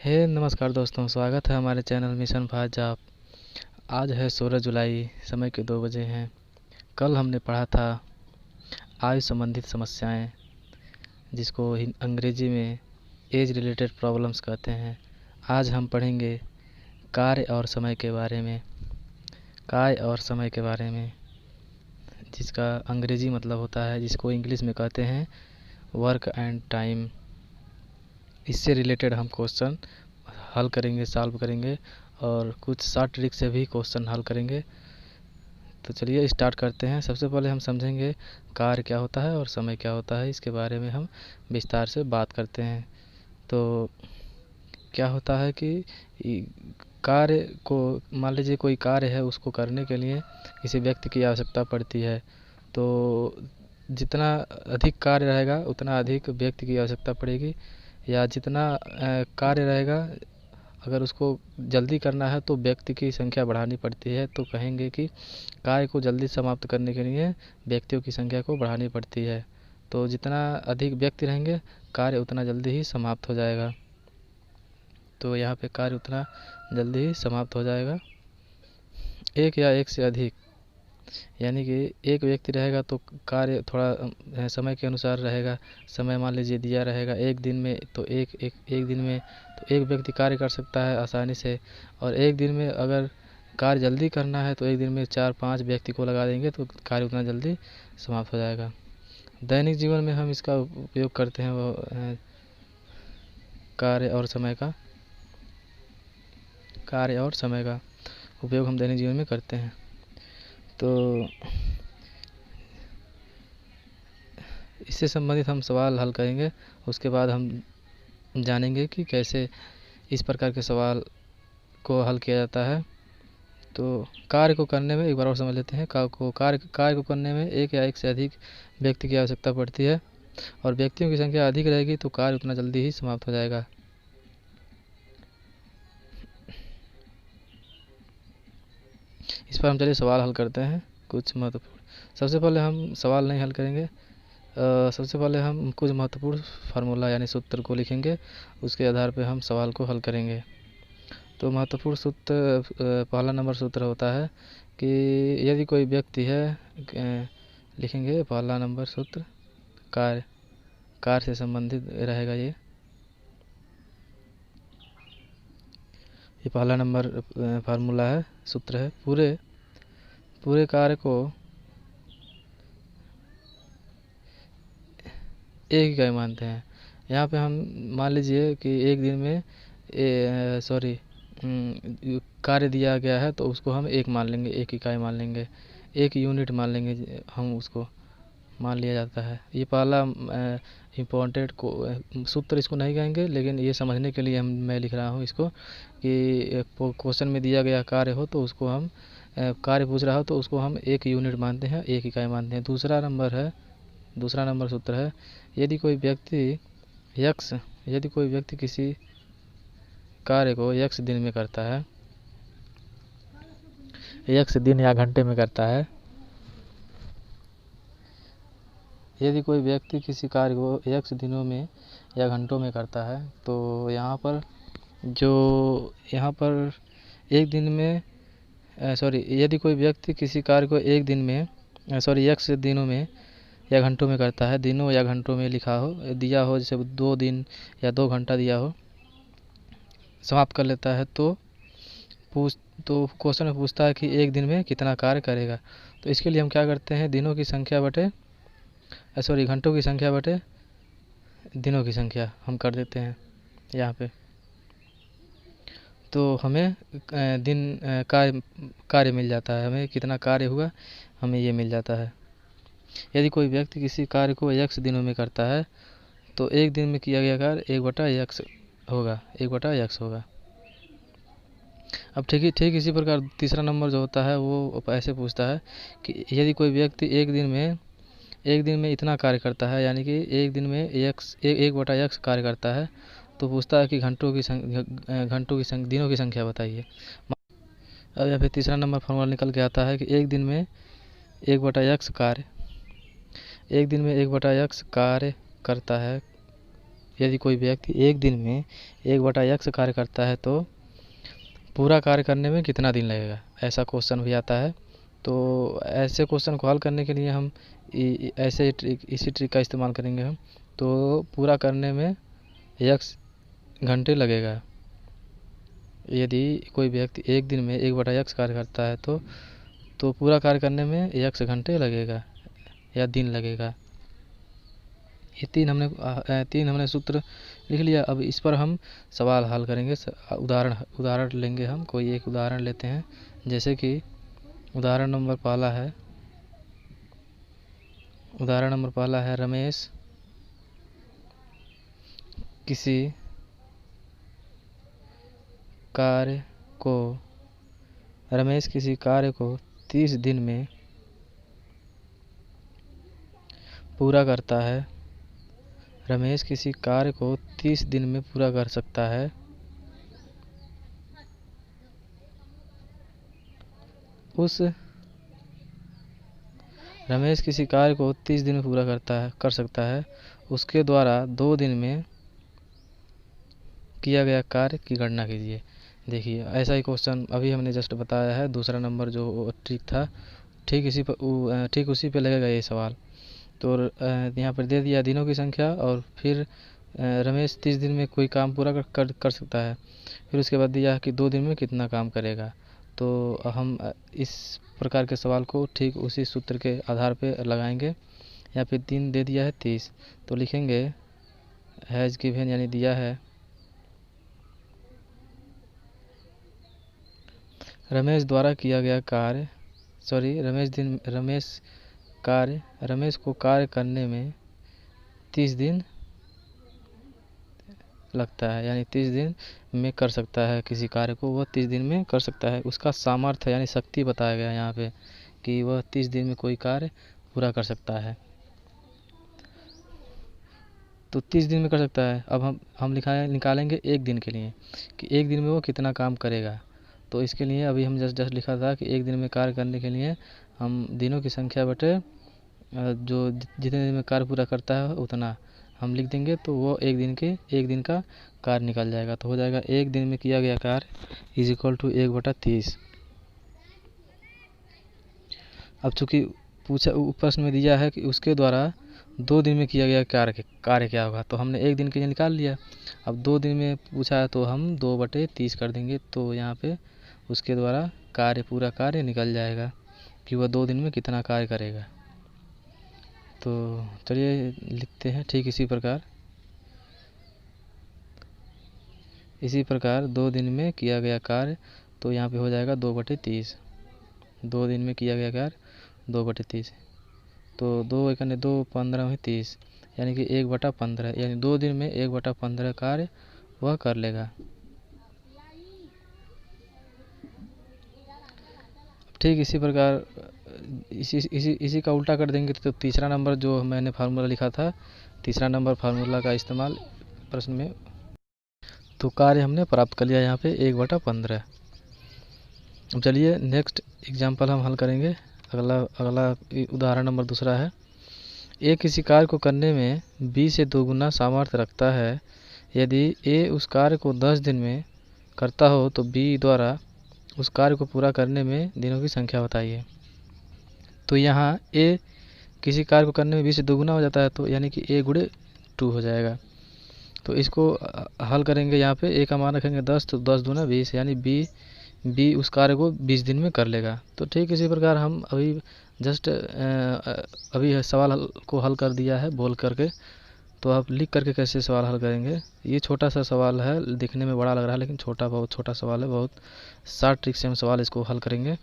नमस्कार दोस्तों, स्वागत है हमारे चैनल मिशन फाजाब। आज है 16 जुलाई, समय के 2 बजे हैं। कल हमने पढ़ा था आयु संबंधित समस्याएं, जिसको अंग्रेजी में एज रिलेटेड प्रॉब्लम्स कहते हैं। आज हम पढ़ेंगे कार्य और समय के बारे में। कार्य और समय के बारे में, जिसका अंग्रेजी मतलब होता है, जिसको इंग्लिश में कहते हैं वर्क एंड टाइम। इससे रिलेटेड हम क्वेश्चन हल करेंगे, सॉल्व करेंगे और कुछ शॉर्ट ट्रिक से भी क्वेश्चन हल करेंगे। तो चलिए स्टार्ट करते हैं। सबसे पहले हम समझेंगे कार्य क्या होता है और समय क्या होता है। इसके बारे में हम विस्तार से बात करते हैं। तो क्या होता है कि कार्य को, मान लीजिए कोई कार्य है, उसको करने के लिए किसी व्यक्ति की आवश्यकता पड़ती है। तो जितना अधिक कार्य रहेगा उतना अधिक व्यक्ति की आवश्यकता पड़ेगी, या जितना कार्य रहेगा, अगर उसको जल्दी करना है तो व्यक्ति की संख्या बढ़ानी पड़ती है। तो कहेंगे कि कार्य को जल्दी समाप्त करने के लिए व्यक्तियों की संख्या को बढ़ानी पड़ती है। तो जितना अधिक व्यक्ति रहेंगे, कार्य उतना जल्दी ही समाप्त हो जाएगा। तो यहाँ पे कार्य उतना जल्दी ही समाप्त हो जाएगा। एक या एक से अधिक, यानी कि एक व्यक्ति रहेगा तो कार्य थोड़ा समय के अनुसार रहेगा। समय मान लीजिए दिया रहेगा एक दिन में, तो एक दिन में तो एक व्यक्ति कार्य कर सकता है आसानी से। और एक दिन में अगर कार्य जल्दी करना है तो एक दिन में 4-5 व्यक्ति को लगा देंगे तो कार्य उतना जल्दी समाप्त हो जाएगा। दैनिक जीवन में हम इसका उपयोग करते हैं, वो कार्य और समय का उपयोग हम दैनिक जीवन में करते हैं। तो इससे संबंधित हम सवाल हल करेंगे। उसके बाद हम जानेंगे कि कैसे इस प्रकार के सवाल को हल किया जाता है। तो कार्य को करने में एक बार और समझ लेते हैं। कार्य को करने में एक या एक से अधिक व्यक्ति की आवश्यकता पड़ती है, और व्यक्तियों की संख्या अधिक रहेगी तो कार्य उतना जल्दी ही समाप्त हो जाएगा। इस पर हम चलिए सवाल हल करते हैं, कुछ महत्वपूर्ण। सबसे पहले हम सवाल नहीं हल करेंगे, सबसे पहले हम कुछ महत्वपूर्ण फार्मूला यानी सूत्र को लिखेंगे। उसके आधार पर हम सवाल को हल करेंगे। तो महत्वपूर्ण सूत्र, पहला नंबर सूत्र होता है कि यदि कोई व्यक्ति है, लिखेंगे पहला नंबर सूत्र कार्य से संबंधित रहेगा। ये पहला नंबर फार्मूला है, सूत्र है। पूरे कार्य को एक इकाई मानते हैं। यहाँ पे हम मान लीजिए कि एक दिन में कार्य दिया गया है तो उसको हम एक मान लेंगे, एक इकाई मान लेंगे, एक यूनिट मान लेंगे, हम उसको मान लिया जाता है। ये पहला इम्पोर्टेंट सूत्र इसको नहीं कहेंगे, लेकिन ये समझने के लिए मैं लिख रहा हूँ इसको कि क्वेश्चन में दिया गया कार्य हो तो उसको हम कार्य पूछ रहा हो तो उसको हम एक यूनिट मानते हैं, एक इकाई मानते हैं। दूसरा नंबर सूत्र है, यदि कोई व्यक्ति किसी कार्य को x दिन में करता है, x दिन या घंटे में करता है, यदि कोई व्यक्ति किसी कार्य को x दिनों में या घंटों में करता है, तो यहाँ पर एक दिन में यदि कोई व्यक्ति किसी कार्य को एक दिन में x दिनों में या घंटों में करता है, दिनों या घंटों में लिखा हो, दिया हो, जैसे 2 दिन या 2 घंटा दिया हो, समाप्त कर लेता है, तो क्वेश्चन में पूछता है कि एक दिन में कितना कार्य करेगा। तो इसके लिए हम क्या करते हैं, घंटों की संख्या बटे दिनों की संख्या हम कर देते हैं यहाँ पे। तो हमें कार्य मिल जाता है, हमें कितना कार्य हुआ हमें ये मिल जाता है। यदि कोई व्यक्ति किसी कार्य को x दिनों में करता है तो एक दिन में किया गया कार्य 1/x होगा। अब ठीक इसी प्रकार तीसरा नंबर जो होता है वो ऐसे पूछता है कि यदि कोई व्यक्ति एक दिन में इतना कार्य करता है, यानी कि एक दिन में 1/x कार्य करता है, तो पूछता है कि दिनों की संख्या बताइए। अब या फिर तीसरा नंबर फॉर्मूला निकल के आता है कि एक दिन में 1/x कार्य करता है यदि कोई व्यक्ति एक दिन में 1/x कार्य करता है तो पूरा कार्य करने में कितना दिन लगेगा, ऐसा क्वेश्चन भी आता है। तो ऐसे क्वेश्चन को हल करने के लिए हम इसी ट्रिक का इस्तेमाल करेंगे हम। तो पूरा करने में x घंटे लगेगा। यदि कोई व्यक्ति एक दिन में 1/x कार्य करता है तो पूरा कार्य करने में x घंटे लगेगा या दिन लगेगा। ये तीन हमने सूत्र लिख लिया। अब इस पर हम सवाल हल करेंगे। उदाहरण लेंगे हम। कोई एक उदाहरण लेते हैं, जैसे कि उदाहरण नंबर पहला है रमेश किसी कार्य को 30 दिन में पूरा करता है। रमेश किसी कार्य को 30 दिन में पूरा कर सकता है। रमेश किसी कार्य को 30 दिन में पूरा कर सकता है। उसके द्वारा 2 दिन में किया गया कार्य की गणना कीजिए। देखिए, ऐसा ही क्वेश्चन अभी हमने जस्ट बताया है। दूसरा नंबर जो ट्रिक था, ठीक उसी पे लगेगा ये सवाल। तो यहाँ पर दे दिया दिनों की संख्या और फिर रमेश 30 दिन में कोई काम पूरा कर सकता है। फिर उसके बाद दिया कि 2 दिन में कितना काम करेगा। तो हम इस प्रकार के सवाल को ठीक उसी सूत्र के आधार पे लगाएंगे। यहाँ पे दिन दे दिया है 30, तो लिखेंगे हैज़ गिवन, यानी दिया है रमेश द्वारा किया गया कार्य रमेश को कार्य करने में 30 दिन लगता है, यानी 30 दिन में कर सकता है। किसी कार्य को वह 30 दिन में कर सकता है। उसका सामर्थ्य यानी शक्ति बताया गया यहाँ पे कि वह 30 दिन में कोई कार्य पूरा कर सकता है। तो 30 दिन में कर सकता है। अब हम निकालेंगे एक दिन के लिए कि एक दिन में वो कितना काम करेगा। तो इसके लिए अभी हम जस्ट लिखा था कि एक दिन में कार्य करने के लिए हम दिनों की संख्या बटे जो जितने दिन में कार्य पूरा करता है उतना हम लिख देंगे। तो वो एक दिन का कार्य निकल जाएगा। तो हो जाएगा एक दिन में किया गया कार्य = 1/30। अब चूंकि प्रश्न में दिया है कि उसके द्वारा 2 दिन में किया गया कार्य क्या होगा, तो हमने एक दिन के लिए निकाल लिया। अब 2 दिन में पूछा है तो हम 2/30 कर देंगे। तो यहाँ पे उसके द्वारा पूरा कार्य निकल जाएगा कि वह 2 दिन में कितना कार्य करेगा। तो चलिए लिखते हैं ठीक इसी प्रकार 2 दिन में किया गया कार्य। तो यहाँ पे हो जाएगा 2/30। 2 दिन में किया गया कार्य 2/30। तो 2 × 2 15 में 30, यानी कि 1/15, यानी 2 दिन में 1/15 कार्य वह कर लेगा। ठीक इसी प्रकार इसी का उल्टा कर देंगे। तो तीसरा नंबर जो मैंने फार्मूला लिखा था, तीसरा नंबर फार्मूला का इस्तेमाल प्रश्न में, तो कार्य हमने प्राप्त कर लिया यहाँ पे 1/15। अब चलिए नेक्स्ट एग्जाम्पल हम हल करेंगे। अगला उदाहरण नंबर दूसरा है। ए किसी कार्य को करने में बी से 2 गुना सामर्थ्य रखता है। यदि ए उस कार्य को 10 दिन में करता हो तो बी द्वारा उस कार्य को पूरा करने में दिनों की संख्या बताइए। तो यहाँ ए किसी कार्य को करने में बी से 2 गुना हो जाता है, तो यानी कि a × 2 हो जाएगा। तो इसको हल करेंगे। यहाँ पे a का मान रखेंगे 10, तो 10 दूना 20, यानी बी उस कार्य को 20 दिन में कर लेगा। तो ठीक इसी प्रकार हम अभी जस्ट अभी सवाल को हल कर दिया है बोल करके। तो आप लिख करके कैसे सवाल हल करेंगे। ये छोटा सा सवाल है, दिखने में बड़ा लग रहा है लेकिन बहुत छोटा सवाल है। बहुत शार्ट ट्रिक से हम सवाल इसको हल करेंगे।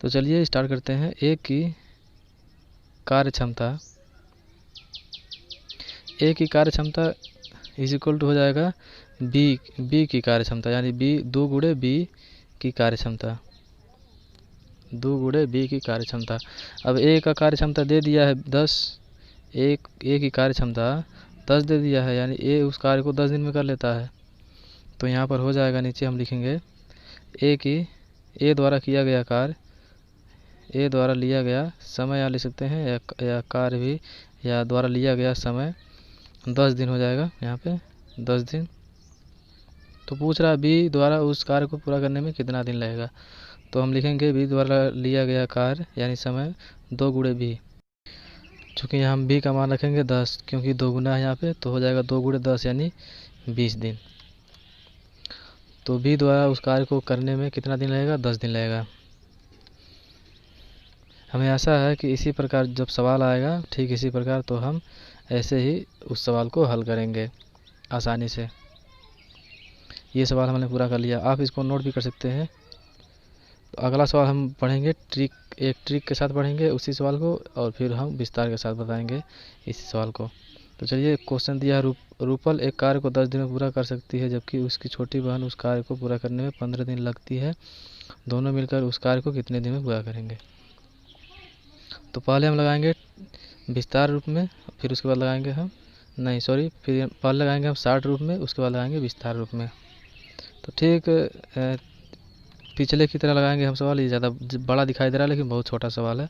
तो चलिए स्टार्ट करते हैं। ए की कार्य क्षमता = हो जाएगा बी की कार्य क्षमता, यानी 2 × बी की कार्य क्षमता, 2 × बी की कार्य क्षमता। अब ए का कार्य क्षमता दे दिया है 10, ए की कार्य क्षमता 10 दे दिया है, यानी ए उस कार्य को 10 दिन में कर लेता है। तो यहाँ पर हो जाएगा, नीचे हम लिखेंगे ए द्वारा किया गया कार्य, ए द्वारा लिया गया समय यहाँ लिख सकते हैं, या कार्य भी, या द्वारा लिया गया समय 10 दिन हो जाएगा यहाँ पे 10 दिन। तो पूछ रहा है बी द्वारा उस कार्य को पूरा करने में कितना दिन लगेगा। तो हम लिखेंगे बी द्वारा लिया गया कार्य यानी समय 2 गुणे बी। चूँकि यहाँ हम बी का मान रखेंगे 10 क्योंकि 2 गुना है यहाँ पे, तो हो जाएगा 2 गुणे 10 यानी 20 दिन। तो बी द्वारा उस कार्य को करने में कितना दिन लगेगा, 10 दिन लगेगा। हमें आशा है कि इसी प्रकार जब सवाल आएगा ठीक इसी प्रकार तो हम ऐसे ही उस सवाल को हल करेंगे आसानी से। ये सवाल हमने पूरा कर लिया, आप इसको नोट भी कर सकते हैं। तो अगला सवाल हम पढ़ेंगे एक ट्रिक के साथ पढ़ेंगे उसी सवाल को, और फिर हम विस्तार के साथ बताएंगे इसी सवाल को। तो चलिए क्वेश्चन दिया है, रूपल एक कार्य को 10 दिन में पूरा कर सकती है जबकि उसकी छोटी बहन उस कार्य को पूरा करने में 15 दिन लगती है। दोनों मिलकर उस कार्य को कितने दिन में पूरा करेंगे। तो पहले हम लगाएंगे विस्तार रूप में, फिर उसके बाद लगाएंगे हम फिर पहले लगाएंगे हम 60 रूप में, उसके बाद लगाएंगे विस्तार रूप में। तो ठीक पिछले की तरह लगाएंगे हम सवाल। ये ज़्यादा बड़ा दिखाई दे रहा है लेकिन बहुत छोटा सवाल है।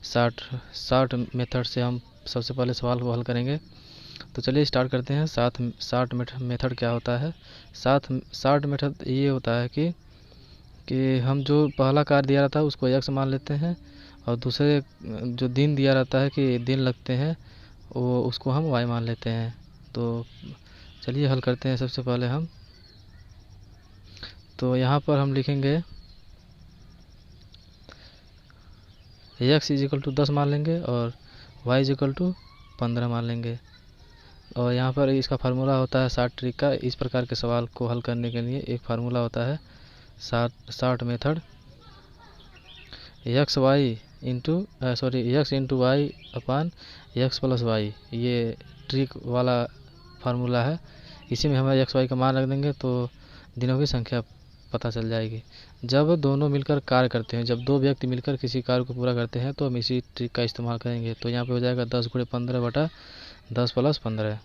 60 मेथड से हम सबसे पहले सवाल को हल करेंगे। तो चलिए स्टार्ट करते हैं। 60 मेथड क्या होता है। 60 मेथड ये होता है कि हम जो पहला कार्य दिया रहता है उसको x मान लेते हैं, और दूसरे जो दिन दिया रहता है कि दिन लगते हैं वो उसको हम y मान लेते हैं। तो चलिए हल करते हैं सबसे पहले हम। तो यहाँ पर हम लिखेंगे x = 10 मान लेंगे और y = 15 मान लेंगे। और यहाँ पर इसका फार्मूला होता है 60 ट्रिक का। इस प्रकार के सवाल को हल करने के लिए एक फार्मूला होता है 60 मेथड x इंटू वाई अपान x प्लस वाई। ये ट्रिक वाला फार्मूला है। इसी में हम x y का मान रख देंगे तो दिनों की संख्या पता चल जाएगी। जब दोनों मिलकर कार्य करते हैं, जब दो व्यक्ति मिलकर किसी कार्य को पूरा करते हैं तो हम इसी ट्रिक का इस्तेमाल करेंगे। तो यहाँ पे हो जाएगा 10 × 15 बटा 10 + 15।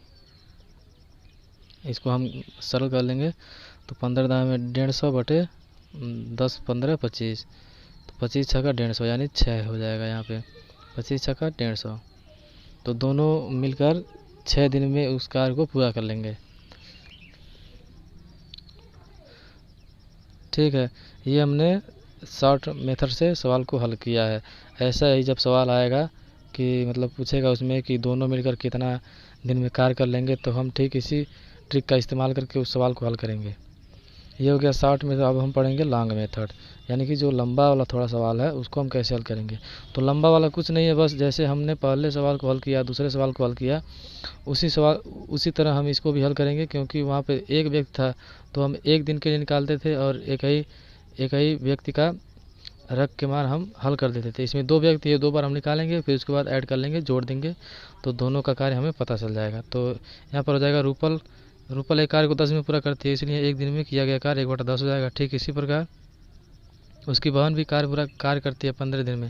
इसको हम सरल कर लेंगे तो 15 दाम में 150 बटे 10 15 25। तो 25 छक्का 150 यानी 6 हो जाएगा यहाँ पे 25 छक्का 150। तो दोनों मिलकर 6 दिन में उस कार्य को पूरा कर लेंगे। ठीक है, ये हमने शॉर्ट मेथड से सवाल को हल किया है। ऐसा ही जब सवाल आएगा कि मतलब पूछेगा उसमें कि दोनों मिलकर कितना दिन में कार्य कर लेंगे, तो हम ठीक इसी ट्रिक का इस्तेमाल करके उस सवाल को हल करेंगे। ये हो गया शॉर्ट मेथड। अब हम पढ़ेंगे लॉन्ग मेथड, यानी कि जो लंबा वाला थोड़ा सवाल है उसको हम कैसे हल करेंगे। तो लंबा वाला कुछ नहीं है, बस जैसे हमने पहले सवाल को हल किया दूसरे सवाल को हल किया उसी तरह हम इसको भी हल करेंगे। क्योंकि वहाँ पे एक व्यक्ति था तो हम एक दिन के लिए निकालते थे और एक ही व्यक्ति का रख के मान हम हल कर देते थे। इसमें 2 व्यक्ति है, 2 बार हम निकालेंगे फिर उसके बाद ऐड कर लेंगे, जोड़ देंगे तो दोनों का कार्य हमें पता चल जाएगा। तो यहाँ पर हो जाएगा रूपल एक कार्य को 10 में पूरा करती है, इसलिए एक दिन में किया गया कार्य 1/10 हो जाएगा। ठीक इसी प्रकार उसकी बहन भी कार्य करती है 15 दिन में।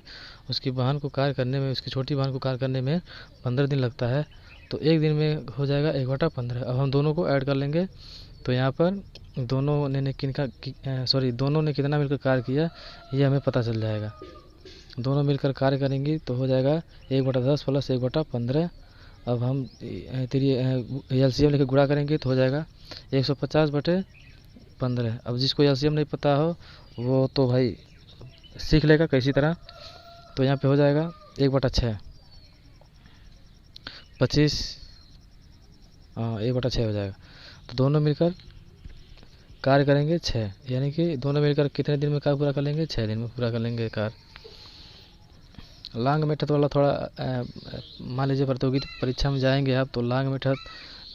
उसकी बहन को कार्य करने में, उसकी छोटी बहन को कार्य करने में 15 दिन लगता है। तो एक दिन में हो जाएगा 1/15। अब हम दोनों को ऐड कर लेंगे। तो यहाँ पर दोनों ने कितना मिलकर कार्य किया ये हमें पता चल जाएगा। दोनों मिलकर कार्य करेंगी तो हो जाएगा 1/10 + 1/15। अब हम एलसीएम लेकर गुणा करेंगे तो हो जाएगा 150 बटे 15। अब जिसको एलसीएम नहीं पता हो वो तो भाई सीख लेगा किसी तरह। तो यहाँ पे हो जाएगा 1/6 25, 1/6 हो जाएगा। तो दोनों मिलकर कार्य करेंगे 6, यानी कि दोनों मिलकर कितने दिन में कार्य पूरा कर लेंगे, 6 दिन में पूरा कर लेंगे कार्य। लॉन्ग मेथड वाला थोड़ा मान लीजिए प्रतियोगिता परीक्षा में जाएंगे आप तो लॉन्ग मेथड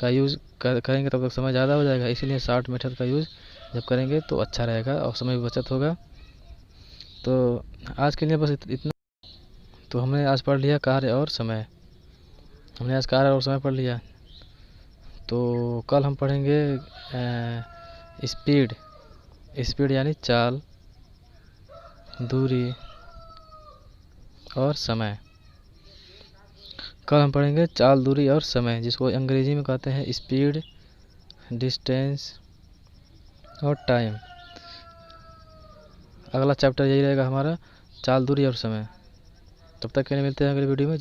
का यूज़ करेंगे तब तक समय ज़्यादा हो जाएगा। इसीलिए शॉर्ट मेथड का यूज़ जब करेंगे तो अच्छा रहेगा और समय भी बचत होगा। तो आज के लिए बस इतना। तो हमने आज पढ़ लिया कार्य और समय। हमने आज कार्य और समय पढ़ लिया। तो कल हम पढ़ेंगे स्पीड यानी चाल, दूरी और समय। कल हम पढ़ेंगे चाल, दूरी और समय, जिसको अंग्रेजी में कहते हैं स्पीड, डिस्टेंस और टाइम। अगला चैप्टर यही रहेगा हमारा, चाल, दूरी और समय। तब तक के लिए मिलते हैं अगली वीडियो में।